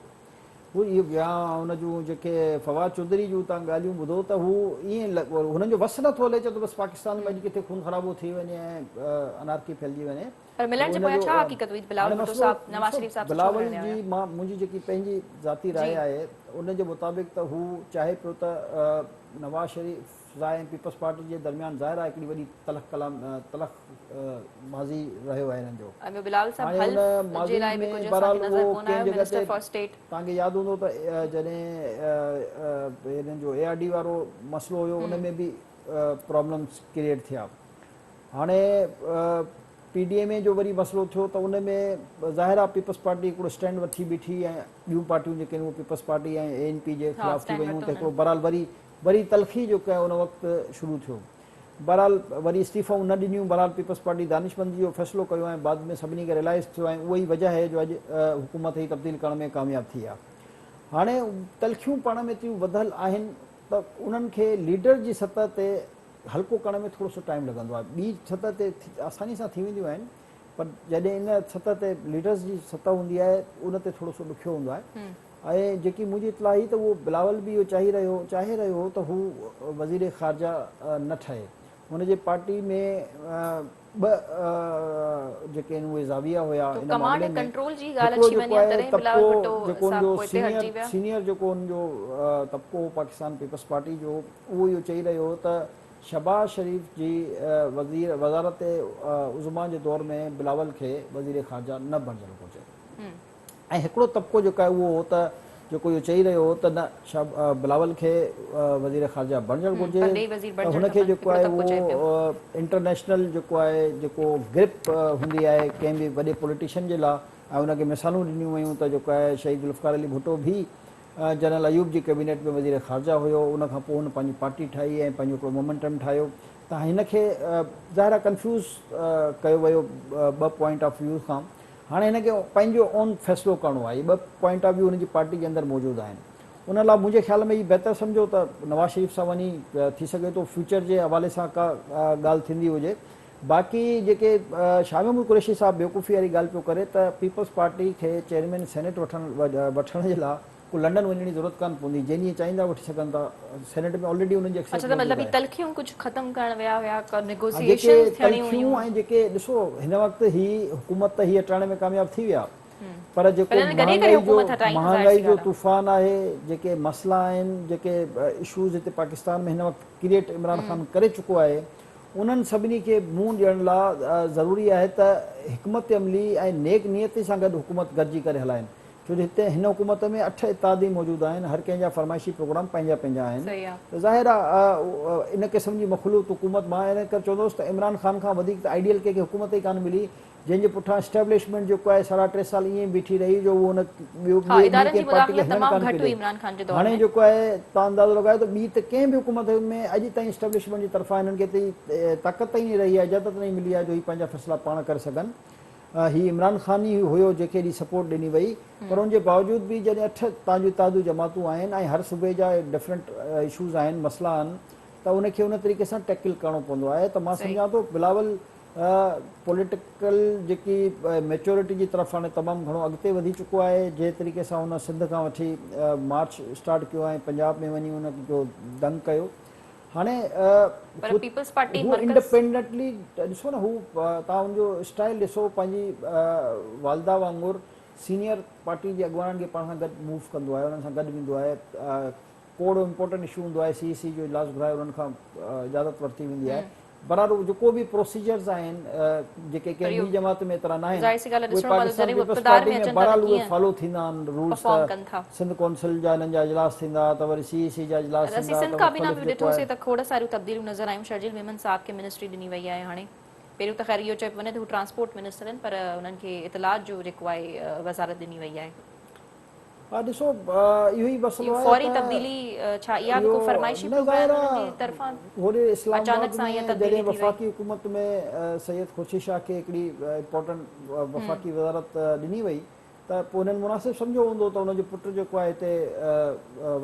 हू इहो ॿिया हुन जूं जेके फवाद चौधरी जूं तव्हां ॻाल्हियूं ॿुधो त हू ईअं हुननि जो वस नथो हले चए त बसि पाकिस्तान में अॼु किथे खून ख़राबो थी वञे ऐं अनारकी फैलिजी वञे बिलावल जी मां मुंहिंजी जेकी पंहिंजी ज़ाती राय आहे उनजे मुताबिक़ त हू चाहे पियो त नवाज़ शरीफ़ ऐं पीपल्स पार्टी जे दरमियान ज़ाहिर आहे हिकिड़ी वॾी तलख बाज़ी रहियो आहे हिननि जो तव्हांखे यादि हूंदो त जॾहिं हिननि जो ARD वारो मसइलो हुयो उन में बि प्रॉब्लम्स क्रिएट थिया हाणे PDMA जो वरी मसइलो थियो त उन में ज़ाहिर आहे पीपल्स पार्टी हिकिड़ो स्टैंड वठी बीठी ऐं ॿियूं पार्टियूं जेके आहिनि उहे पीपल्स पार्टी ऐं ANP जे ख़िलाफ़ थी वियूं त हिकिड़ो बहरहाल वरी तलखी जेको आहे उन वक़्तु शुरू थियो बहरहाल वरी इस्तीफ़ाऊं न ॾिनियूं बहरहाल पीपल्स पार्टी दानिशमंदी जो फ़ैसिलो कयो ऐं बाद में सभिनी खे रियलाइज़ थियो ऐं उहा ई वजह आहे जो अॼु हुकूमत जी तब्दील करण में कामयाबु थी आहे हाणे तलखियूं पाण में एतिरियूं वधियल आहिनि त उन्हनि खे लीडर जी सतह ते हल्को करण में थोरो सो टाइम लॻंदो आहे ॿी सतह ते आसानी सां थी वेंदियूं आहिनि पर जॾहिं इन सतह ते लीडर्स जी सतह हूंदी आहे उन ते थोरो सो ॾुखियो हूंदो आहे ऐं जेकी मुंहिंजी इतलाह हुई त उहो बिलावल बि इहो चाहे रहियो हो त हू वज़ीर ख़ारजा न ठहे हुनजे पार्टी में ॿ जेके आहिनि उहे ज़ाविया हुया सीनियर जेको हुनजो तबिको हो पाकिस्तान पीपल्स पार्टी जो उहो इहो चई रहियो हो त शहबाज शरीफ़ जी वज़ारत उज़मा जे दौर में बिलावल खे वज़ीर ख़ारजा न बणिजणु घुरिजे ऐं हिकिड़ो तबिको जेको आहे उहो हो त जेको इहो चई रहियो हो त न बिलावल खे वज़ीर ख़ारजा बणिजणु घुरिजे हुनखे जेको आहे उहो इंटरनेशनल जेको आहे जेको ग्रिप हूंदी आहे कंहिं बि वॾे पॉलिटिशियन जे लाइ ऐं हुनखे मिसालूं ॾिनियूं वयूं त जेको आहे शहीद ज़ुल्फ़िकार अली भुट्टो बि जनरल अयूब जी कैबिनेट में वज़ीर ख़ारजा हुयो उनखां पोइ हुन पंहिंजी पार्टी ठाही ऐं पंहिंजो हिकिड़ो मोमेंटम ठाहियो त हिनखे ज़ाहिर कंफ्यूज़ कयो वियो ॿ पॉइंट ऑफ व्यू खां हाणे हिनखे पंहिंजो ओन फ़ैसिलो करिणो आहे इहे ॿ पॉइंट ऑफ व्यू हुनजी पार्टी जे अंदरि मौजूदु आहिनि उन लाइ मुंहिंजे ख़्याल में इहा बहितर सम्झो त नवाज़ शरीफ़ सां वञी थी सघे थो फ्यूचर जे हवाले सां का ॻाल्हि थींदी हुजे बाक़ी जेके शाह महमूद कुरैशी साहब बेवकूफ़ी वारी ॻाल्हि पियो करे त पीपल्स पार्टी खे चेयरमैन सेनेट वठण जे लाइ को लंडन वञण जी ज़रूरत कान पवंदी, जंहिं ॾींहुं चाहींदा वठी सघनि था। सेनेट में ऑलरेडी उन्हनि जी अच्छा, त मतलब तलखियूं कुछ खत्म करण विया हुया, नेगोशिएशंस थियणियूं हुयूं ऐं जेके ॾिसो हिन वक़्तु ही हुकूमत ही हटाइण में कामयाब थी विया, पर जेको महांगाई जो तूफ़ान आहे, जेके मसला आहिनि, जेके इशूज़ हिते पाकिस्तान में हिन वक़्तु क्रिएट इमरान ख़ान करे चुको आहे, उन्हनि सभिनी खे मुंहुं ॾियण लाइ ज़रूरी आहे त हिकमत अमली ऐं नेक नियती सां गॾु हुकूमत गॾिजी करे हलाइनि। छो जो हिते हिन हुकूमत में 8 इत्तेहादी मौजूदु आहिनि, हर कंहिंजा फरमाइशी प्रोग्राम पंहिंजा पंहिंजा आहिनि। त ज़ाहिर आहे इन क़िस्म जी मखलूत हुकूमत, मां इन करे चवंदुसि त इमरान ख़ान खां वधीक त आइडियल कंहिंखे हुकूमत ई कान मिली, जंहिंजे पुठियां एस्टेब्लिशमेंट जेको आहे 3.5 साल ईअं बीठी रही जो उहो हाणे जेको आहे तव्हां अंदाज़ो लॻायो त ॿी त कंहिं बि हुकूमत में अॼु ताईं एस्टेब्लिशमेंट जी तरफ़ां हिननि खे ताक़त ई न रही आहे, इजाज़त न मिली आहे जो हीअ पंहिंजा फ़ैसिला पाण करे सघनि। हीअ इमरान ख़ान ई हुयो जंहिंखे हेॾी सपोर्ट ॾिनी वई, पर उनजे बावजूदि बि जॾहिं 8 तव्हांजूं इत्तेहादी जमातूं आहिनि ऐं हर सूबे जा डिफरेंट इशूज़ आहिनि, मसला आहिनि, त उनखे उन तरीक़े सां टैकल करणो पवंदो आहे। त मां सम्झां थो बिलावल पॉलिटिकल जेकी मैच्योरिटी जी तरफ़ हाणे तमामु घणो अॻिते वधी चुको आहे, जंहिं तरीक़े सां हुन सिंध खां वठी मार्च स्टार्ट कयो ऐं पंजाब में वञी उनजो दंग कयो। हाणे हू इंडिपेंडेंटली ॾिसो न, हू तव्हां हुनजो स्टाइल ॾिसो, पंहिंजी वालदा वांगुरु सीनियर पार्टी जे अॻुवाननि खे पाण सां गॾु मूव कंदो आहे, उन्हनि सां गॾु वेंदो आहे। को इम्पोर्टेंट इशू हूंदो आहे, CEC जो इलाज घुराए उन्हनि खां इजाज़त वरिती वेंदी आहे। बराबरि जेको बि प्रोसीजर्स आहिनि जेके कंहिं ॿी जमात में एतिरा न आहिनि, बहरहाल उहे फॉलो थींदा आहिनि रूल्स। सिंध कौंसिल जा हिननि जा इजलास थींदा, त वरी CEC जा इजलास थींदा। सिंध काबीना में ॾिठोसीं त खोड़ सारियूं तब्दीलियूं नज़र आयूं। शर्जील मेमन साहब खे मिनिस्ट्री ॾिनी वई आहे। हाणे पहिरियों त ख़ैर इहो चए वञे त हू ट्रांसपोर्ट मिनिस्टर आहिनि, पर उन्हनि खे इतलात जो जेको आहे वज़ारत ॾिनी वई आहे। हा ॾिसो, इहो ई मसइलो आहे फौरी तब्दीली छा इहा बि को फरमाइशी प्रोग्राम उन्हनि जी तरफ़ां होॾे इस्लामाबाद में जॾहिं वफ़ाक़ी हुकूमत में सैयद खुर्शीद शाह खे हिकिड़ी इम्पोर्टेंट वफ़ाक़ी वज़ारत ॾिनी वई, त पोइ हुननि मुनासिबु सम्झो हूंदो त हुनजो पुटु जेको आहे हिते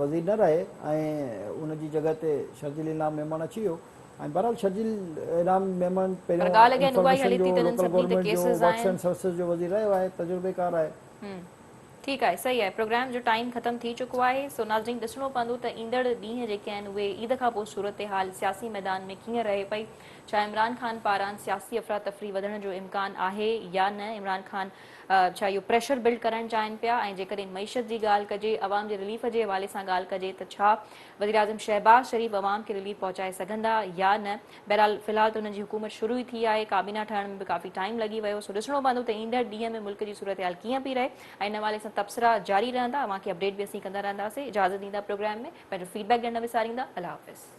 वज़ीर न रहे ऐं उनजी जॻह ते शर्जील इनाम मेमन अची वियो। ऐं बहरहाल शर्जील इनाम मेमन पहिरियों लोकल गवर्नमेंट जो वर्क्स एंड सर्विसेज जो वज़ीर रहियो आहे, तजुर्बेकार आहे। ठीकु आहे, सही आहे। प्रोग्राम जो टाइम ख़तम थी चुको आहे। सो नाज़रीन ॾिसणो पवंदो त ईंदड़ ॾींहं जेके आहिनि उहे ईद खां पोइ सूरत हाल सियासी मैदान में कीअं रहे पई। छा इमरान ख़ान पारां सियासी अफ़रा तफ़री वधण जो इम्कान आहे या न? इमरान ख़ान छा इहो प्रेशर बिल्ड करणु चाहिनि पिया? ऐं जेकॾहिं मईशत जी ॻाल्हि कजे, अवाम जे रिलीफ जे हवाले सां ॻाल्हि कजे, त छा वज़ीर आज़म शहबाज़ शरीफ़ अवाम खे रिलीफ पहुचाए सघंदा या न? बहरहाल फ़िलहाल त हुननि जी हुकूमत शुरू ई थी आहे, काबीना ठहण में बि काफ़ी टाइम लॻी वियो। सो ॾिसणो पवंदो त ईंदड़ ॾींहं में मुल्क जी सूरत हाल कीअं पई रहे। ऐं इन हवाले सां तबसरा जारी रहंदा, अव्हांखे अपडेट बि असीं कंदा रहंदासीं। इजाज़त ॾींदा प्रोग्राम में, पंहिंजो फीडबैक ॾियणु न विसारींदा। अल्लाह हाफ़िज़।